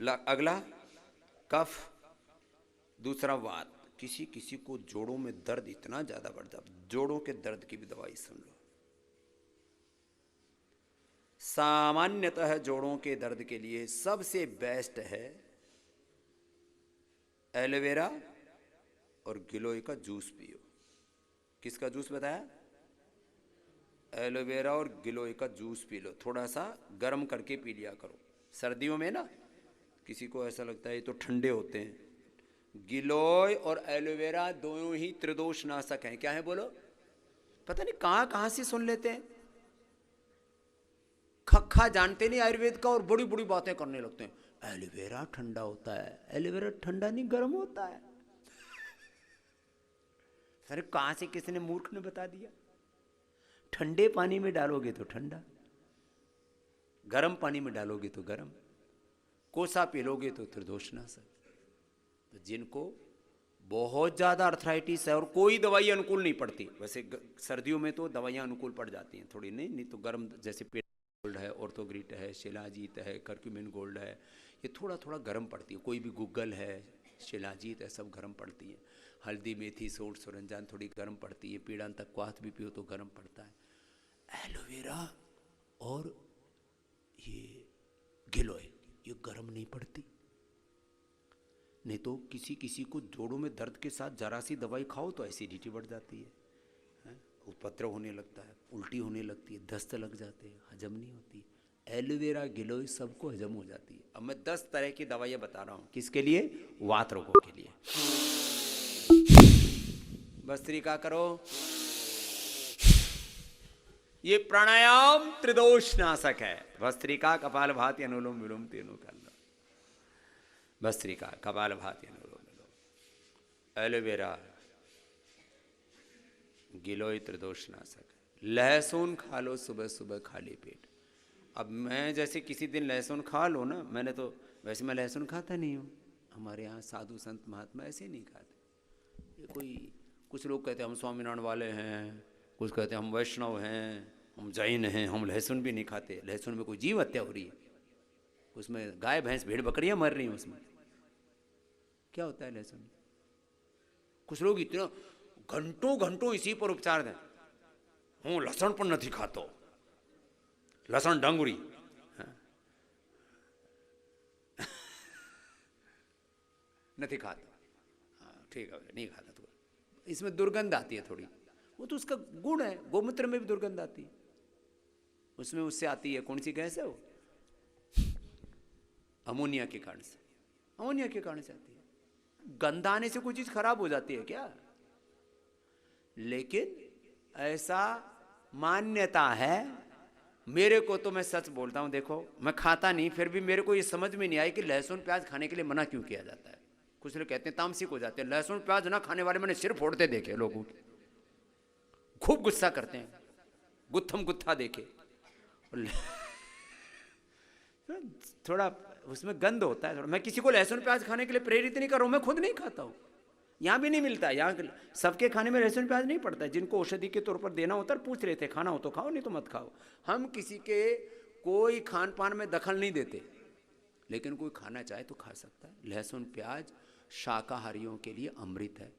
अगला कफ, दूसरा वात। किसी किसी को जोड़ों में दर्द इतना ज्यादा बढ़ जाता, जोड़ों के दर्द की भी दवाई सुन लो। सामान्यतः जोड़ों के दर्द के लिए सबसे बेस्ट है एलोवेरा और गिलोय का जूस पियो। किसका जूस बताया? एलोवेरा और गिलोय का जूस पी लो, थोड़ा सा गर्म करके पी लिया करो। सर्दियों में ना किसी को ऐसा लगता है ये तो ठंडे होते हैं, गिलोय और एलोवेरा दोनों ही त्रिदोष नाशक हैं। क्या है बोलो? पता नहीं कहां कहां से सुन लेते हैं, खक्खा जानते नहीं आयुर्वेद का और बड़ी बड़ी बातें करने लगते हैं। एलोवेरा ठंडा होता है, एलोवेरा ठंडा नहीं गर्म होता है। अरे कहां से किसने मूर्ख ने बता दिया? ठंडे पानी में डालोगे तो ठंडा, गर्म पानी में डालोगे तो गर्म, कोसा पी लोगे तो त्रिदोषनाशक। तो जिनको बहुत ज्यादा अर्थराइटिस है और कोई दवाई अनुकूल नहीं पड़ती, वैसे सर्दियों में तो दवाइयां अनुकूल पड़ जाती हैं थोड़ी, नहीं तो गर्म, जैसे पेट गोल्ड है, ऑर्थोग्रिट है, शिलाजीत है, कर्क्यूमिन गोल्ड है, ये थोड़ा थोड़ा गर्म पड़ती है। कोई भी गूगल है, शिलाजीत है, सब गर्म पड़ती है। हल्दी, मेथी, सोंठ, सुरंजान थोड़ी गर्म पड़ती है। पीड़ांतक क्वाथ भी पियो तो गर्म पड़ता है। एलोवेरा और ये गिलोय ये गर्म नहीं पड़ती। नहीं तो किसी किसी को जोड़ों में दर्द के साथ जरा सी दवाई खाओ तो एसिडिटी बढ़ जाती है, उपद्रव होने लगता है, उल्टी होने लगती है, दस्त लग जाते हैं, हजम नहीं होती। एलोवेरा गिलोय सबको हजम हो जाती है। अब मैं 10 तरह की दवाइयां बता रहा हूं, किसके लिए? वात रोगों के लिए। भस्त्रिका करो, ये प्राणायाम त्रिदोष नाशक है। भस्त्रिका, कपालभाति, अनुलोम विलोम तीनों कर लो। भस्त्रिका, कपालभाति, अनुलोम विलोम। एलोवेरा, गिलोय त्रिदोष नाशक है। लहसुन खा लो सुबह सुबह खाली पेट। अब मैं जैसे किसी दिन लहसुन खा लो ना, मैंने तो वैसे मैं लहसुन खाता नहीं हूँ, हमारे यहाँ साधु संत महात्मा ऐसे नहीं खाते। ये कोई कुछ लोग कहते हैं हम स्वामीनारायण वाले हैं, कुछ कहते हैं हम वैष्णव हैं, हम जैन हैं, हम लहसुन भी नहीं खाते। लहसुन में कोई जीव हत्या हो रही है, उसमें गाय भैंस भेड़ बकरियां मर रही हैं, उसमें क्या होता है लहसुन? कुछ लोग इतना घंटों घंटों इसी पर उपचार दें, हूँ लहसुन पर नहीं खातो, लहसुन डंगुरी। नहीं खाता, हाँ ठीक है, नहीं खाता तो इसमें दुर्गंध आती है थोड़ी, वो तो उसका गुण है। गोमूत्र में भी दुर्गंध आती है, उसमें उससे आती है। कौन सी गैस है वो? अमोनिया के कारण से, अमोनिया के कारण से आती है। गंध आने से कोई चीज खराब हो जाती है क्या? लेकिन ऐसा मान्यता है, मेरे को तो मैं सच बोलता हूं, देखो मैं खाता नहीं, फिर भी मेरे को ये समझ में नहीं आई कि लहसुन प्याज खाने के लिए मना क्यों किया जाता है। कुछ लोग कहते हैं तामसिक हो जाते हैं। लहसुन प्याज ना खाने वाले मैंने सिर फोड़ते देखे लोगों के, खूब गुस्सा करते हैं, गुत्थम गुत्था देखे। थोड़ा उसमें गंध होता है थोड़ा। मैं किसी को लहसुन प्याज खाने के लिए प्रेरित नहीं कर रहा हूं, मैं खुद नहीं खाता हूं, यहां भी नहीं मिलता। यहाँ सबके खाने में लहसुन प्याज नहीं पड़ता है। जिनको औषधि के तौर पर देना होता है पूछ रहे थे, खाना हो तो खाओ नहीं तो मत खाओ। हम किसी के कोई खान पान में दखल नहीं देते, लेकिन कोई खाना चाहे तो खा सकता है। लहसुन प्याज शाकाहारियों के लिए अमृत है।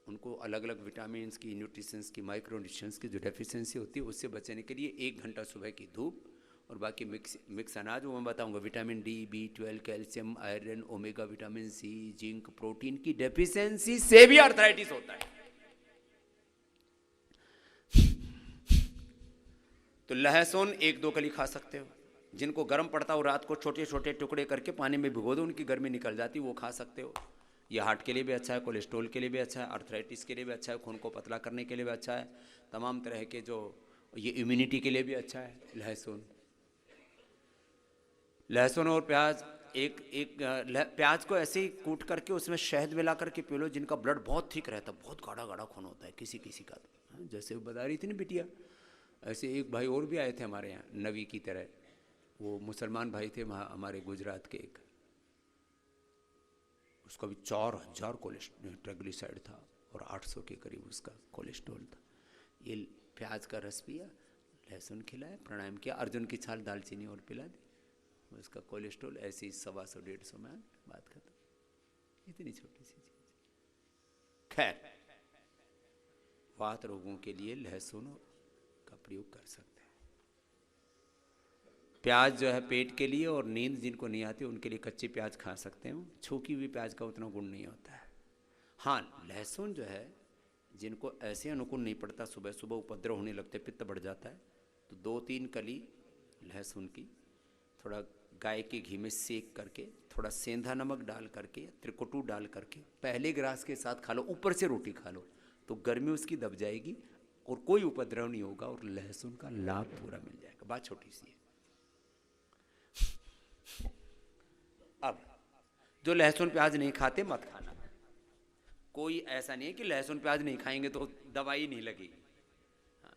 उनको अलग अलग विटामिन की, न्यूट्रिशंस की, माइक्रो न्यूट्रिशंस की जो डेफिशिएंसी होती है उससे बचने के लिए 1 घंटा सुबह की धूप और बाकी मिक्स अनाज, वो मैं बताऊंगा। Vitamin D, B12, calcium, iron, omega vitamin C, zinc, protein की डेफिशिएंसी से भी आर्थराइटिस होता है। तो लहसुन 1-2 कली खा सकते हो। जिनको गर्म पड़ता हो रात को छोटे छोटे टुकड़े करके पानी में भिगो दो, उनकी गर्मी निकल जाती, वो खा सकते हो। ये हार्ट के लिए भी अच्छा है, कोलेस्ट्रॉल के लिए भी अच्छा है, आर्थराइटिस के लिए भी अच्छा है, खून को पतला करने के लिए भी अच्छा है, तमाम तरह के जो ये इम्यूनिटी के लिए भी अच्छा है लहसुन। लहसुन और प्याज, प्याज को ऐसे ही कूट करके उसमें शहद मिला करके पी लो। जिनका ब्लड बहुत थिक रहता है, बहुत गाढ़ा गाढ़ा खून होता है किसी किसी का, जैसे वो बता रही थी ना बिटिया, ऐसे एक भाई और भी आए थे हमारे यहाँ नवी की तरह। वो मुसलमान भाई थे वहाँ हमारे गुजरात के एक, उसका भी 4000 ट्राइग्लिसराइड था और 800 के करीब उसका कोलेस्ट्रॉल था। ये प्याज का रस पिया, लहसुन खिलाया, प्राणायाम किया, अर्जुन की छाल दालचीनी और पिला दी, उसका कोलेस्ट्रॉल ऐसे ही 125-150 में बात खत्म। इतनी छोटी सी चीज। खैर, वात रोगों के लिए लहसुन का प्रयोग कर सकते हैं। प्याज जो है पेट के लिए, और नींद जिनको नहीं आती उनके लिए कच्चे प्याज खा सकते हैं। छोकी हुई प्याज का उतना गुण नहीं होता है। हाँ, लहसुन जो है जिनको ऐसे अनुकूल नहीं पड़ता, सुबह सुबह उपद्रव होने लगते, पित्त बढ़ जाता है, तो 2-3 कली लहसुन की थोड़ा गाय के घी में सेक करके, थोड़ा सेंधा नमक डाल करके, त्रिकुटू डाल करके पहले ग्रास के साथ खा लो, ऊपर से रोटी खा लो, तो गर्मी उसकी दब जाएगी और कोई उपद्रव नहीं होगा और लहसुन का लाभ पूरा मिल जाएगा। बात छोटी सी है। अब जो लहसुन प्याज नहीं खाते मत खाना। कोई ऐसा नहीं है कि लहसुन प्याज नहीं खाएंगे तो दवाई नहीं लगेगी। हाँ,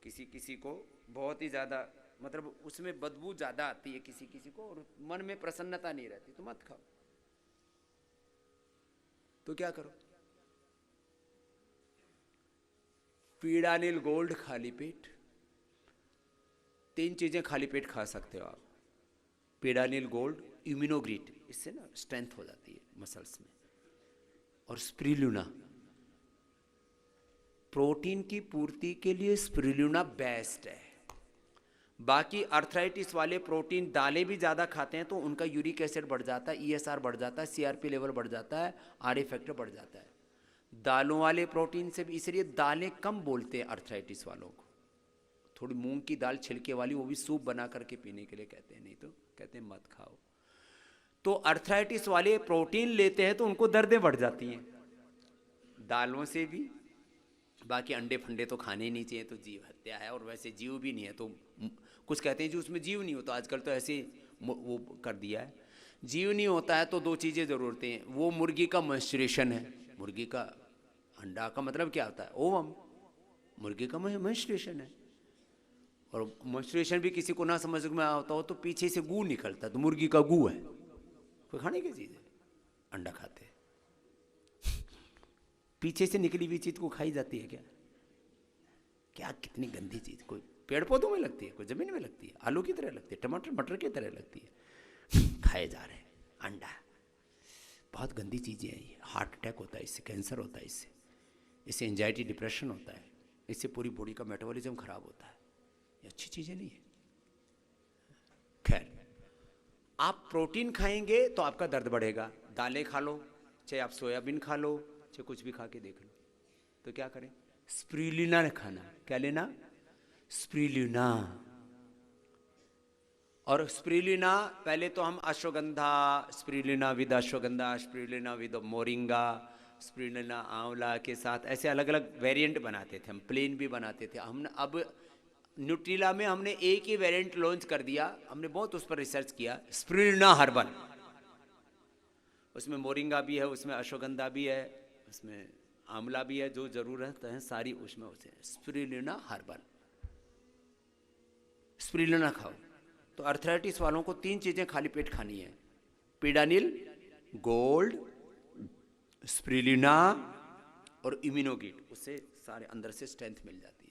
किसी किसी को बहुत ही ज़्यादा, मतलब उसमें बदबू ज़्यादा आती है किसी किसी को, और मन में प्रसन्नता नहीं रहती, तो मत खाओ। तो क्या करो, पीड़ानिल गोल्ड खाली पेट, 3 चीज़ें खाली पेट खा सकते हो आप। पीड़ानिल गोल्ड, इम्यूनोग्रीट, इससे ना स्ट्रेंथ हो जाती है मसल्स में, और स्प्रिलुना, प्रोटीन की पूर्ति के लिए स्प्रिलुना बेस्ट है। बाकी अर्थराइटिस वाले प्रोटीन दालें भी ज़्यादा खाते हैं तो उनका यूरिक एसिड बढ़ जाता है, ESR बढ़ जाता है, CRP लेवल बढ़ जाता है, RA फैक्टर बढ़ जाता है। दालों वाले प्रोटीन से भी, इसलिए दालें कम बोलते हैं अर्थराइटिस वालों को। थोड़ी मूंग की दाल छिलके वाली, वो भी सूप बना करके पीने के लिए कहते हैं, नहीं तो कहते हैं मत खाओ। तो अर्थराइटिस वाले प्रोटीन लेते हैं तो उनको दर्दें बढ़ जाती हैं दालों से भी। बाकी अंडे फंडे तो खाने ही नहीं चाहिए, तो जीव हत्या है, और वैसे जीव भी नहीं है तो कुछ कहते हैं जो उसमें जीव नहीं होता, आजकल तो ऐसे वो कर दिया है। जीव नहीं होता है तो 2 चीज़ें ज़रूरतें हैं, वो मुर्गी का मेंस्ट्रुएशन है। मुर्गी का अंडा का मतलब क्या होता है, ओवम, मुर्गी का मेंस्ट्रुएशन है। और मेंस्ट्रुएशन भी किसी को ना समझ में आता हो तो पीछे से गू निकलता है, तो मुर्गी का गू है। कोई खाने की चीज़ है, अंडा खाते हैं, पीछे से निकली हुई चीज़ को खाई जाती है क्या? क्या कितनी गंदी चीज़, कोई पेड़ पौधों में लगती है, कोई ज़मीन में लगती है, आलू की तरह लगती है, टमाटर मटर की तरह लगती है, खाए जा रहे हैं अंडा। बहुत गंदी चीज़ें हैं ये। हार्ट अटैक होता है इससे, कैंसर होता है इससे एंजाइटी डिप्रेशन होता है, इससे पूरी बॉडी का मेटाबॉलिज्म खराब होता है। ये अच्छी चीज़ें नहीं है। खैर, आप प्रोटीन खाएंगे तो आपका दर्द बढ़ेगा। दालें खा लो, चाहे आप सोयाबीन खा लो, चाहे कुछ भी खा के देख लो। तो क्या करें, स्प्रिलुना खाना। क्या लेना, स्प्रिलुना। और स्प्रिलुना पहले तो हम ashwagandha, spirulina with ashwagandha, spirulina with moringa, spirulina आंवला के साथ ऐसे अलग अलग वेरिएंट बनाते थे हम, प्लेन भी बनाते थे। हमने अब न्यूट्रिला में हमने एक ही वेरिएंट लॉन्च कर दिया, हमने बहुत उस पर रिसर्च किया, स्प्रिलुना हर्बल। उसमें मोरिंगा भी है, उसमें अश्वगंधा भी है, उसमें आंवला भी है, जो ज़रूरत है सारी उसमें उसे। स्प्रिलुना हर्बल, स्प्रिलुना खाओ। तो अर्थराइटिस वालों को 3 चीज़ें खाली पेट खानी है, पीडानिल गोल्ड, स्प्रिलुना और इम्यूनोगिट। उससे सारे अंदर से स्ट्रेंथ मिल जाती है।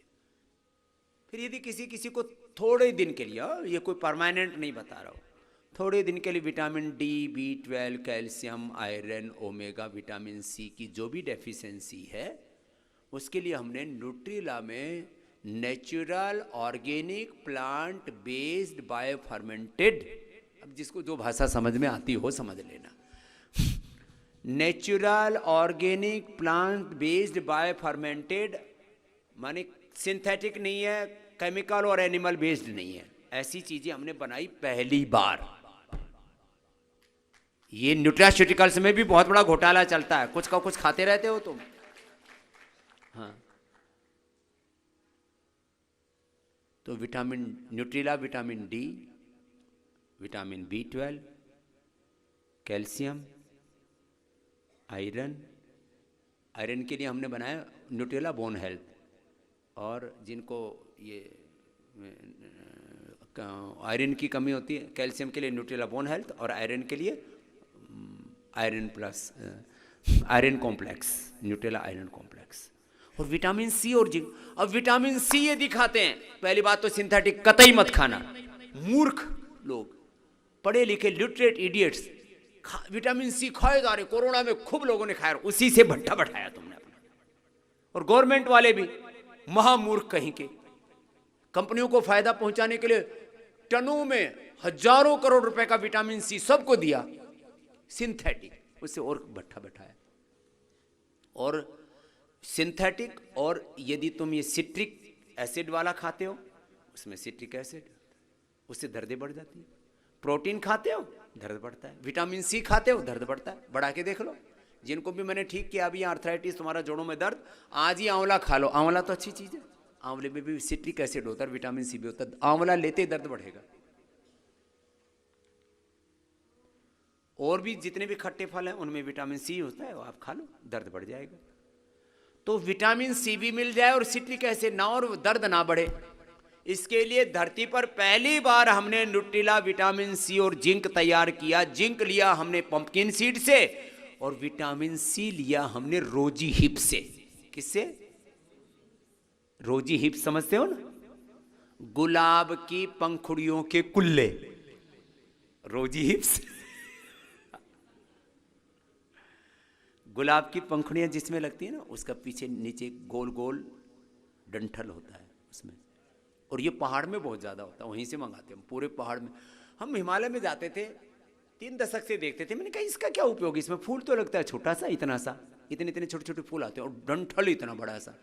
फिर यदि किसी किसी को थोड़े दिन के लिए, ये कोई परमानेंट नहीं बता रहा हूँ, थोड़े दिन के लिए vitamin D, B12, calcium, iron, omega, vitamin C की जो भी डेफिशिएंसी है, उसके लिए हमने न्यूट्रिला में natural organic plant based bio fermented, अब जिसको जो भाषा समझ में आती हो समझ लेना, natural organic plant based bio fermented, माने सिंथेटिक नहीं है, केमिकल और एनिमल बेस्ड नहीं है, ऐसी चीजें हमने बनाई पहली बार। ये न्यूट्रास्यूटिकल्स में भी बहुत बड़ा घोटाला चलता है, कुछ का कुछ खाते रहते हो तुम। हाँ, तो vitamin Nutrela, vitamin D, vitamin B12, calcium, iron. Iron के लिए हमने बनाया न्यूट्रिला बोन हेल्थ, और जिनको ये आयरन की कमी होती है, कैल्शियम के लिए न्यूट्रिला बोन हेल्थ, और आयरन के लिए iron plus iron complex, Nutrela iron complex, और विटामिन सी और जिंक। अब विटामिन सी ये दिखाते हैं, पहली बात तो सिंथेटिक कतई मत खाना, मूर्ख। लोग पढ़े लिखे लिटरेट इडियट्स विटामिन सी खाए जा रहे, कोरोना में खूब लोगों ने खाया, उसी से भट्ठा बैठाया तुमने अपना। और गवर्नमेंट वाले भी महामूर्ख कहीं के, कंपनियों को फायदा पहुंचाने के लिए टनों में हजारों करोड़ रुपए का विटामिन सी सबको दिया सिंथेटिक, उससे और भट्ठा बैठाया। और सिंथेटिक, और यदि तुम ये सिट्रिक एसिड वाला खाते हो, उसमें सिट्रिक एसिड, उससे दर्दें बढ़ जाती है। प्रोटीन खाते हो दर्द बढ़ता है, विटामिन सी खाते हो दर्द बढ़ता है। बढ़ा के देख लो, जिनको भी मैंने ठीक किया, अभी आर्थराइटिस, तुम्हारा जोड़ों में दर्द, आज ही आंवला खा लो। आंवला तो अच्छी चीज है, आंवले में भी सिट्रिक एसिड होता है, विटामिन सी भी होता है। आंवला लेते ही दर्द बढ़ेगा। और भी जितने भी खट्टे फल हैं उनमें विटामिन सी होता है, वो आप खा लो, दर्द बढ़ जाएगा। तो विटामिन सी भी मिल जाए और सिट्रिक एसिड ना, और दर्द ना बढ़े, इसके लिए धरती पर पहली बार हमने न्यूट्रिला विटामिन सी और जिंक तैयार किया। जिंक लिया हमने पंपकिन सीड से, और विटामिन सी लिया हमने रोजी हिप से। किससे? रोजी हिप समझते हो ना, गुलाब की पंखुड़ियों के कुल्ले, रोजी हिप्स। गुलाब की पंखुड़ियां जिसमें लगती है ना, उसका पीछे नीचे गोल गोल डंठल होता है उसमें, और ये पहाड़ में बहुत ज़्यादा होता है, वहीं से मंगाते हैं पूरे पहाड़ में। हम हिमालय में जाते थे, 3 दशक से देखते थे, मैंने कहा इसका क्या उपयोग, इसमें फूल तो लगता है छोटा सा, इतना सा, इतने इतने छोटे छोटे फूल आते हैं, और डंठल इतना बड़ा सा।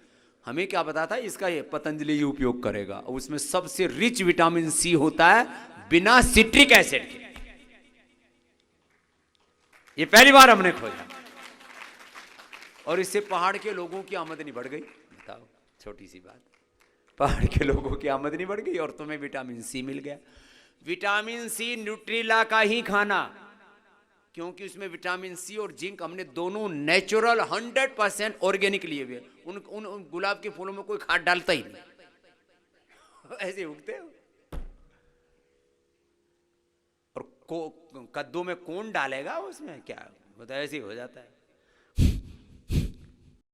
हमें क्या पता था इसका ये पतंजलि ही उपयोग करेगा, और उसमें सबसे रिच विटामिन सी होता है बिना सिट्रिक एसिड के। ये पहली बार हमने खोजा, और इससे पहाड़ के लोगों की आमदनी बढ़ गई। बताओ, छोटी सी बात, पहाड़ के लोगों की आमदनी बढ़ गई और तुम्हें विटामिन सी मिल गया। विटामिन सी न्यूट्रिला का ही खाना, क्योंकि उसमें विटामिन सी और जिंक हमने दोनों नेचुरल 100% ऑर्गेनिक लिए हुए। उन गुलाब के फूलों में कोई खाद डालता ही नहीं, ऐसे उगते हो। और कद्दू में कौन डालेगा उसमें, क्या होता है, ऐसे ही हो जाता है।